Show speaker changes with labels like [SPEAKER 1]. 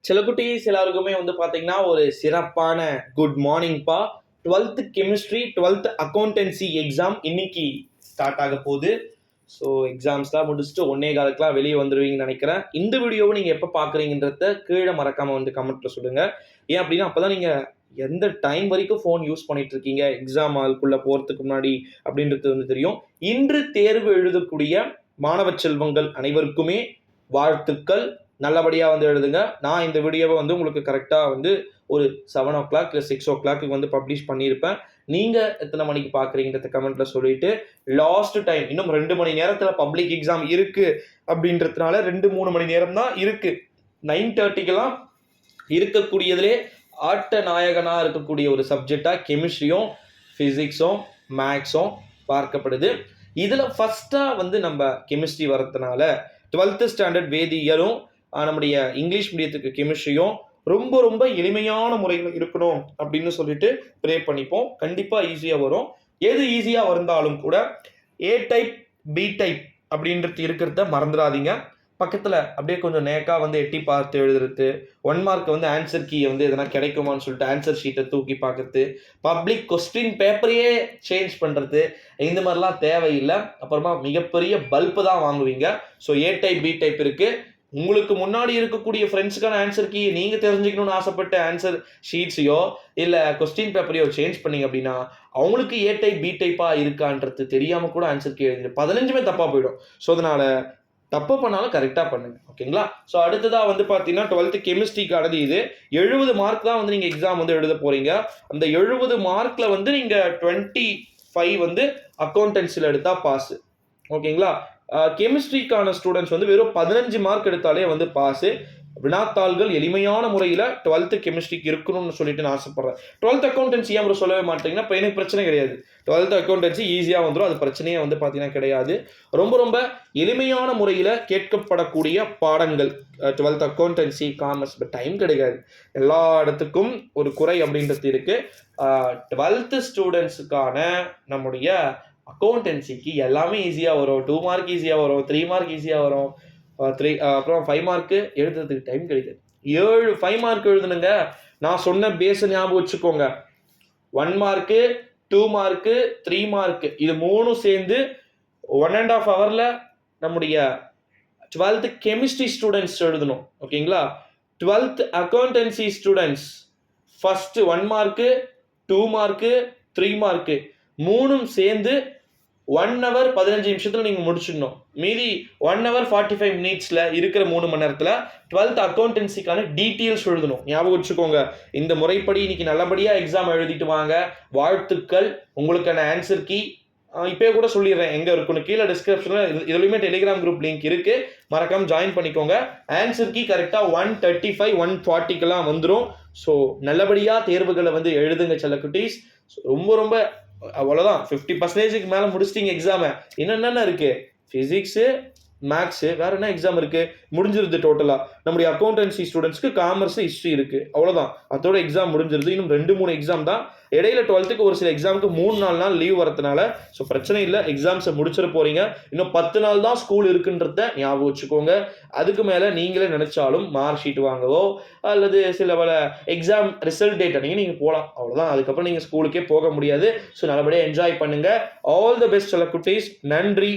[SPEAKER 1] சில குட்டீஸ் எல்லாருக்குமே வந்து பார்த்தீங்கன்னா ஒரு சிறப்பான குட் மார்னிங்ப்பா. 12th chemistry 12th accountancy exam இன்னைக்கு ஸ்டார்ட் ஆக போகுது. ஸோ எக்ஸாம்ஸ்லாம் முடிச்சுட்டு 1:15 வெளியே வந்துடுவீங்கன்னு நினைக்கிறேன். இந்த வீடியோவை நீங்கள் எப்போ பார்க்குறீங்கன்றத கீழே மறக்காமல் வந்து கமெண்ட்டில் சொல்லுங்கள். ஏன் அப்படின்னா அப்போ தான் நீங்கள் எந்த டைம் வரைக்கும் ஃபோன் யூஸ் பண்ணிட்டு இருக்கீங்க எக்ஸாம் ஹாலுக்குள்ளே போகிறதுக்கு முன்னாடி அப்படின்றது வந்து தெரியும். இன்று தேர்வு எழுதக்கூடிய மாணவ செல்வங்கள் அனைவருக்குமே வாழ்த்துக்கள். நல்லபடியாக வந்து எழுதுங்க. நான் இந்த வீடியோவை வந்து உங்களுக்கு கரெக்டாக வந்து ஒரு 7:00 இல்லை 6:00 வந்து பப்ளிஷ் பண்ணியிருப்பேன். நீங்கள் எத்தனை மணிக்கு பார்க்குறீங்கன்றத கமெண்ட்டில் சொல்லிவிட்டு, லாஸ்ட் டைம் இன்னும் 2 மணி நேரத்தில் பப்ளிக் எக்ஸாம் இருக்குது அப்படின்றதுனால 2-3 மணி நேரம் தான் இருக்குது. 9:30க்கெல்லாம் இருக்கக்கூடியதிலே ஆட்ட நாயகனாக இருக்கக்கூடிய ஒரு சப்ஜெக்டாக கெமிஸ்ட்ரியும் ஃபிசிக்ஸும் மேக்ஸும் பார்க்கப்படுது. இதில் ஃபஸ்ட்டாக வந்து நம்ம கெமிஸ்ட்ரி வரதுனால 12th ஸ்டாண்டர்ட் வேதியியலும் நம்முடைய இங்கிலீஷ் மீடியத்துக்கு கெமிஸ்ட்ரியும் ரொம்ப ரொம்ப எளிமையான முறையில் இருக்கணும் அப்படின்னு சொல்லிட்டு ப்ரே பண்ணிப்போம். கண்டிப்பாக ஈஸியாக வரும். எது ஈஸியாக வந்தாலும் கூட ஏ டைப் பி டைப் அப்படின்றது இருக்கிறத மறந்துடாதீங்க. பக்கத்தில் அப்படியே கொஞ்சம் நேக்காக வந்து எட்டி பார்த்து எழுதுறது, 1 மார்க் வந்து ஆன்சர் கீயை வந்து எதனா கிடைக்குமான்னு சொல்லிட்டு ஆன்சர் ஷீட்டை தூக்கி பார்க்குறது, பப்ளிக் கொஸ்டின் பேப்பரையே சேஞ்ச் பண்ணுறது, இந்த மாதிரிலாம் தேவையில்லை. அப்புறமா மிகப்பெரிய பல்பு தான் வாங்குவீங்க. ஸோ ஏ டைப் பி டைப் இருக்குது. உங்களுக்கு முன்னாடி இருக்கக்கூடிய ஃப்ரெண்ட்ஸுக்கான ஆன்சர் கீ நீங்கள் தெரிஞ்சுக்கணும்னு ஆசைப்பட்ட ஆன்சர் ஷீட்ஸையோ இல்லை கொஸ்டின் பேப்பரையோ சேஞ்ச் பண்ணீங்க அப்படின்னா அவங்களுக்கு ஏ டைப் பி டைப்பாக இருக்கான்றது தெரியாமல் கூட ஆன்சர் கீ எழுதி 15மே தப்பாக போயிடும். ஸோ அதனால் தப்பு பண்ணாலும் கரெக்டாக பண்ணுங்க. ஓகேங்களா? ஸோ அடுத்ததாக வந்து பார்த்தீங்கன்னா 12th கெமிஸ்ட்ரிக்கானது இது 70 மார்க் தான் வந்து நீங்கள் எக்ஸாம் வந்து எழுத போகிறீங்க. அந்த 70 மார்க்கில் வந்து நீங்கள் 25 வந்து அக்கௌண்டன்சியில் எடுத்தால் பாஸு. ஓகேங்களா? கெமிஸ்ட்ரிக்கான ஸ்டூடெண்ட்ஸ் வந்து வெறும் 15 மார்க் எடுத்தாலே வந்து பாஸு. வினாத்தாள்கள் எளிமையான முறையில் 12th கெமிஸ்ட்ரிக்கு இருக்கணும்னு சொல்லிட்டு நான் ஆசைப்பட்றேன். 12th அக்கௌண்டன்சி ஏன் சொல்லவே மாட்டீங்கன்னா இப்போ எனக்கு பிரச்சனை கிடையாது. 12th அக்கௌண்டன்சி ஈஸியாக வந்துடும். அது பிரச்சனையே வந்து பார்த்தீங்கன்னா கிடையாது. ரொம்ப ரொம்ப எளிமையான முறையில் கேட்கப்படக்கூடிய பாடங்கள் 12th accountancy commerce. But time கிடைக்காது. எல்லா இடத்துக்கும் ஒரு குறை அப்படின்றது இருக்குது. 12th ஸ்டூடெண்ட்ஸுக்கான நம்முடைய அக்கௌண்டன்சிக்கு எல்லாமே ஈஸியாக வரும். 2 மார்க் ஈஸியாக வரும், 3 மார்க் ஈஸியாக வரும், அப்புறம் 5 மார்க்கு எழுதுறதுக்கு டைம் கிடைக்காது. 5 மார்க் எழுதுனுங்க. நான் சொன்ன பேஸை ஞாபகம் வச்சுக்கோங்க. 1 மார்க்கு, 2 மார்க்கு, 3 மார்க்கு இது 3 சேர்ந்து 1.5 ஹவரில் நம்முடைய 12th கெமிஸ்ட்ரி ஸ்டூடெண்ட்ஸ் எழுதணும். ஓகேங்களா? 12th accountancy students first 1 mark, 2 mark, 3 mark 3ம் சேர்ந்து 1 hour 15 நிமிஷத்தில் நீங்கள் முடிச்சிடணும். மீதி 1 hour 45 minutesல இருக்கிற 3 மணி நேரத்தில் 12th அக்கௌண்டன்சிக்கான டீட்டெயில்ஸ் எழுதணும். ஞாபகம் வச்சுக்கோங்க. இந்த முறைப்படி இன்னைக்கு நல்லபடியாக எக்ஸாம் எழுதிட்டு வாங்க. வாழ்த்துக்கள். உங்களுக்கான ஆன்சர் கீ இப்போயே கூட சொல்லிடுறேன் எங்கே இருக்குன்னு. கீழே டிஸ்கிரிப்ஷனில் இதுலையுமே டெலிகிராம் குரூப் லிங்க் இருக்குது. மறக்காமல் ஜாயின் பண்ணிக்கோங்க. ஆன்சர் கீ கரெக்டாக 1:35 1:40க்கெல்லாம் வந்துடும். ஸோ நல்லபடியாக தேர்வுகளை வந்து எழுதுங்க செல்ல குட்டீஸ். ரொம்ப ரொம்ப அவ்வளோதான். 50% மேலே முடிச்சிட்டிங்க எக்ஸாமை. என்னென்ன இருக்குது? ஃபிசிக்ஸு, மேக்ஸு, வேறு என்ன எக்ஸாம் இருக்குது? முடிஞ்சிருது டோட்டலாக. நம்முடைய அக்கௌண்டன்சி ஸ்டூடெண்ட்ஸ்க்கு காமர்ஸு, ஹிஸ்ட்ரி இருக்குது. அவ்வளோதான். அதோட எக்ஸாம் முடிஞ்சிருது. இன்னும் 2-3 எக்ஸாம் தான். இடையில 12th ஒரு சில எக்ஸாமுக்கு 3-4 நாள் லீவ் வரதுனால ஸோ பிரச்சனை இல்லை. எக்ஸாம்ஸை முடிச்சிட போகிறீங்க. இன்னும் 10 நாள் தான் ஸ்கூல் இருக்குன்றத ஞாபகம் வச்சுக்கோங்க. அதுக்கு மேலே நீங்களே நினச்சாலும் மார்க் ஷீட் வாங்கவோ அல்லது சில பல எக்ஸாம் ரிசல்ட் டேட் அன்றைக்கி நீங்கள் போகலாம். அவ்வளோதான். அதுக்கப்புறம் நீங்கள் ஸ்கூலுக்கே போக முடியாது. ஸோ நல்லபடியாக என்ஜாய் பண்ணுங்கள். ஆல் த பெஸ்ட் செல்ல குட்டீஸ். நன்றி.